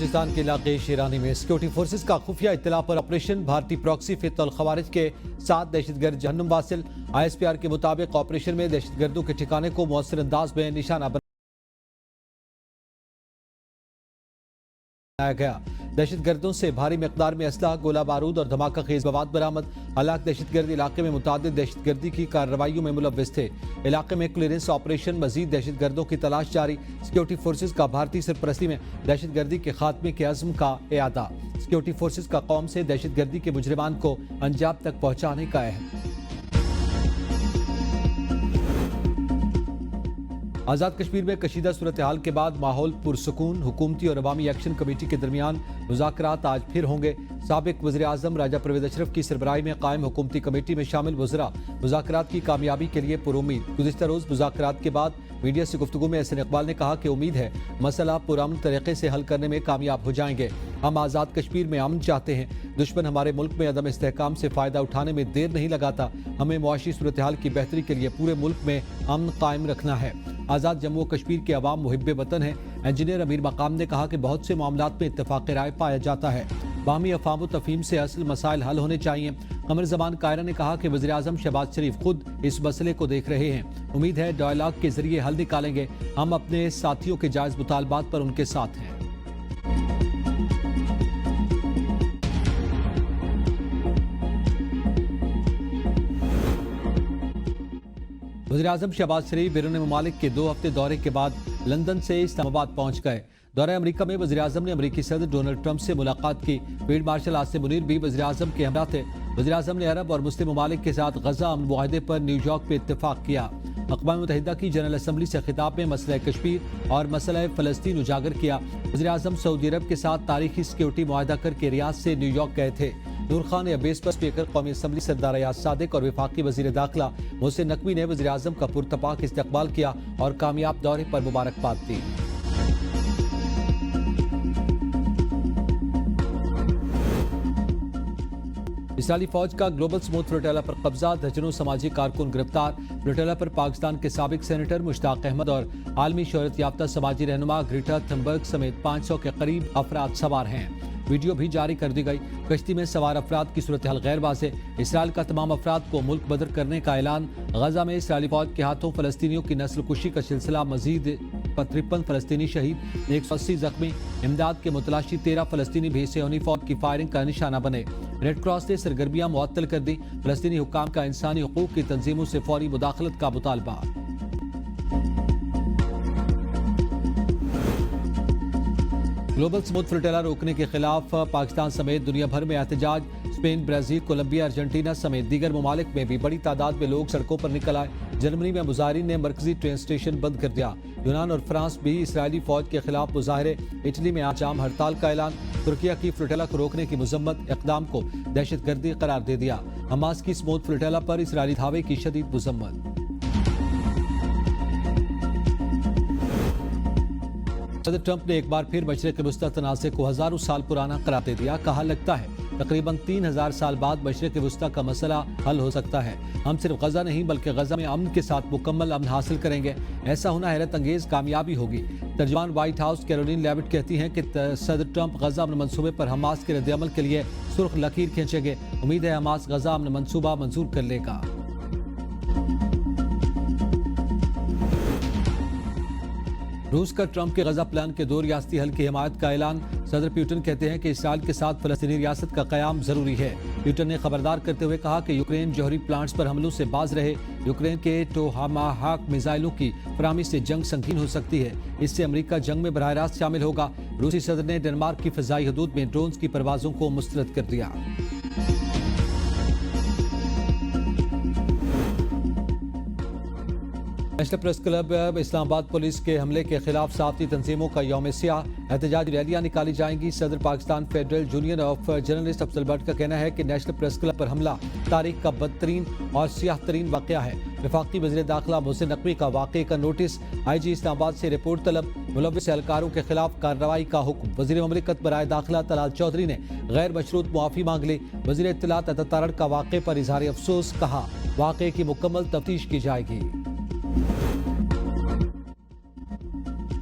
بلوچستان کے علاقے شیرانی میں سیکورٹی فورسز کا خفیہ اطلاع پر آپریشن بھارتی پراکسی فتح الخوارج کے 7 دہشت گرد جہنم واصل ISPR کے مطابق آپریشن میں دہشت گردوں کے ٹھکانے کو مؤثر انداز میں نشانہ بنایا گیا۔ دہشت گردوں سے بھاری مقدار میں اسلحہ، گولہ بارود اور دھماکہ خیز مواد برآمد۔ ہلاک دہشت گرد علاقے میں متعدد دہشت گردی کی کارروائیوں میں ملوث تھے۔ علاقے میں کلیئرنس آپریشن، مزید دہشت گردوں کی تلاش جاری۔ سیکورٹی فورسز کا بھارتی سرپرستی میں دہشت گردی کے خاتمے کے عزم کا اعادہ۔ سیکورٹی فورسز کا قوم سے دہشت گردی کے مجرمان کو انجام تک پہنچانے کا عہد۔ آزاد کشمیر میں کشیدہ صورتحال کے بعد ماحول پرسکون، حکومتی اور عوامی ایکشن کمیٹی کے درمیان مذاکرات آج پھر ہوں گے۔ سابق وزیر اعظم راجہ پرویز اشرف کی سربراہی میں قائم حکومتی کمیٹی میں شامل وزراء مذاکرات کی کامیابی کے لیے پرامید۔ گزشتہ روز مذاکرات کے بعد میڈیا سے گفتگو میں احسن اقبال نے کہا کہ امید ہے مسئلہ پرامن طریقے سے حل کرنے میں کامیاب ہو جائیں گے۔ ہم آزاد کشمیر میں امن چاہتے ہیں۔ دشمن ہمارے ملک میں عدم استحکام سے فائدہ اٹھانے میں دیر نہیں لگاتا۔ ہمیں معاشی صورتحال کی بہتری کے لیے پورے ملک میں امن قائم رکھنا ہے۔ آزاد جموں و کشمیر کے عوام محب وطن ہیں۔ انجینئر امیر مقام نے کہا کہ بہت سے معاملات میں اتفاق رائے پایا جاتا ہے۔ باہمی افہام و تفہیم سے اصل مسائل حل ہونے چاہیے۔ قمر زمان قائرہ نے کہا کہ وزیراعظم شہباز شریف خود اس مسئلے کو دیکھ رہے ہیں۔ امید ہے ڈائیلاگ کے ذریعے حل نکالیں گے۔ ہم اپنے ساتھیوں کے جائز مطالبات پر ان کے ساتھ ہیں۔ وزیراعظم شہباز شریف بیرون ممالک کے 2 ہفتے دورے کے بعد لندن سے اسلام آباد پہنچ گئے۔ دورہ امریکہ میں وزیراعظم نے امریکی صدر ڈونلڈ ٹرمپ سے ملاقات کی۔ فیلڈ مارشل عاصم منیر بھی وزیراعظم کے ہمراہ تھے۔ وزیراعظم نے عرب اور مسلم ممالک کے ساتھ غزہ امن معاہدے پر نیو یارک میں اتفاق کیا۔ اقوام متحدہ کی جنرل اسمبلی سے خطاب میں مسئلہ کشمیر اور مسئلہ فلسطین اجاگر کیا۔ وزیراعظم سعودی عرب کے ساتھ تاریخی سیکورٹی معاہدہ کر کے ریاض سے نیو یارک گئے تھے۔ نور خان ایئربیس پر اسپیکر قومی اسمبلی سردار ایاز صادق اور وفاقی وزیر داخلہ محسن نقوی نے وزیراعظم کا پرتپاک استقبال کیا اور کامیاب دورے پر مبارکباد دی۔ اسرائیلی فوج کا گلوبل سموتھ فلوٹیلا پر قبضہ، درجنوں سماجی کارکن گرفتار۔ فلوٹیلا پر پاکستان کے سابق سینیٹر مشتاق احمد اور عالمی شہرت یافتہ سماجی رہنما گریٹا تھنبرگ سمیت 500 کے قریب افراد سوار ہیں۔ ویڈیو بھی جاری کر دی گئی۔ کشتی میں سوار افراد کی صورتحال غیر واضح۔ اسرائیل کا تمام افراد کو ملک بدر کرنے کا اعلان۔ غزہ میں اسرائیلی فوج کے ہاتھوں فلسطینیوں کی نسل کشی کا سلسلہ مزید، 53 فلسطینی شہید، 180 زخمی۔ امداد کے متلاشی 13 فلسطینی بھی صہیونی فوج کی فائرنگ کا نشانہ بنے۔ ریڈ کراس نے سرگرمیاں معطل کر دی۔ فلسطینی حکام کا انسانی حقوق کی تنظیموں سے فوری مداخلت کا مطالبہ۔ گلوبل سموتھ فلوٹیلا روکنے کے خلاف پاکستان سمیت دنیا بھر میں احتجاج۔ اسپین، برازیل، کولمبیا، ارجنٹینا سمیت دیگر ممالک میں بھی بڑی تعداد میں لوگ سڑکوں پر نکل آئے۔ جرمنی میں مظاہرین نے مرکزی ٹرین اسٹیشن بند کر دیا۔ یونان اور فرانس بھی اسرائیلی فوج کے خلاف مظاہرے۔ اٹلی میں آج عام ہڑتال کا اعلان۔ ترکیہ کی فلوٹیلا کو روکنے کی مذمت، اقدام کو دہشت گردی قرار دے دیا۔ حماس کی سموتھ فلوٹیلا پر اسرائیلی دھاوے کی شدید مذمت۔ صدر ٹرمپ نے ایک بار پھر مشرق وسطی تنازع کو ہزاروں سال پرانا قرار دے دیا۔ کہا لگتا ہے تقریباً 3000 سال بعد مشرق وسطی کا مسئلہ حل ہو سکتا ہے۔ ہم صرف غزہ نہیں بلکہ غزہ میں امن کے ساتھ مکمل امن حاصل کریں گے۔ ایسا ہونا حیرت انگیز کامیابی ہوگی۔ ترجمان وائٹ ہاؤس کیرولین لیوٹ کہتی ہیں کہ صدر ٹرمپ غزہ امن منصوبے پر حماس کے رد عمل کے لیے سرخ لکیر کھینچیں گے۔ امید ہے حماس غزہ امن منصوبہ منظور کر لے گا۔ روس کا ٹرمپ کے غزہ پلان کے 2 ریاستی حل کی حمایت کا اعلان۔ صدر پیوٹن کہتے ہیں کہ اسرائیل کے ساتھ فلسطینی ریاست کا قیام ضروری ہے۔ پیوٹن نے خبردار کرتے ہوئے کہا کہ یوکرین جوہری پلانٹس پر حملوں سے باز رہے۔ یوکرین کے ٹوماہاک میزائلوں کی فراہمی سے جنگ سنگین ہو سکتی ہے۔ اس سے امریکہ جنگ میں براہ راست شامل ہوگا۔ روسی صدر نے ڈنمارک کی فضائی حدود میں ڈرونز کی پروازوں کو مسترد کر دیا۔ نیشنل پریس کلب اسلام آباد پولیس کے حملے کے خلاف صحافتی تنظیموں کا یوم سیاہ، احتجاجی ریلیاں نکالی جائیں گی۔ صدر Pakistan federal union of journalist Afzal but کا کہنا ہے کہ نیشنل پریس کلب پر حملہ تاریخ کا بدترین اور سیاہ ترین واقعہ ہے۔ وفاقی وزیر داخلہ محسن نقوی کا واقعے کا نوٹس، IG اسلام آباد سے رپورٹ طلب، ملوث اہلکاروں کے خلاف کارروائی کا حکم۔ وزیر مملکت برائے داخلہ طلال چودھری نے غیر مشروط معافی مانگ لی۔ وزیر اطلاعات اتاتارڑ کا واقعے پر اظہار افسوس، کہا واقعے کی مکمل تفتیش کی جائے گی۔